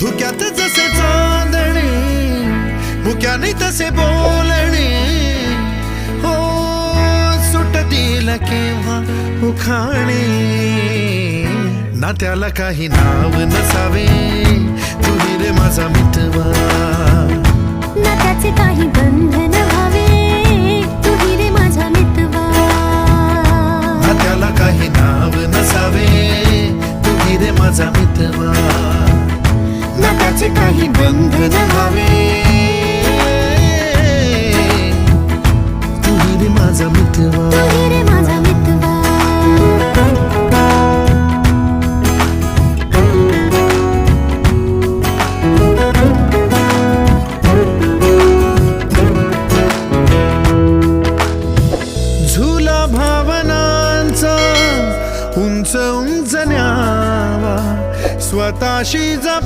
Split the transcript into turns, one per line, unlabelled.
धुक्यात जसे चांदणे, मुक्याने तसे बोलणे, हो सुटतील केव्हा उखाणे. ना त्याला काही नाव नसावे, तू रे माझा मितवा.
ना त्याचे काही बंधन व्हावे, तू रे माझा मितवा.
ना त्याला काही नाव नसावे, तू रे माझा मितवा. ना त्याचे काही बंधन व्हावे, तू रे माझा मितवा.
तू रे माझा मितवा.
झुला भावनांचा उंच उंच न्यावा, स्वतःशी जप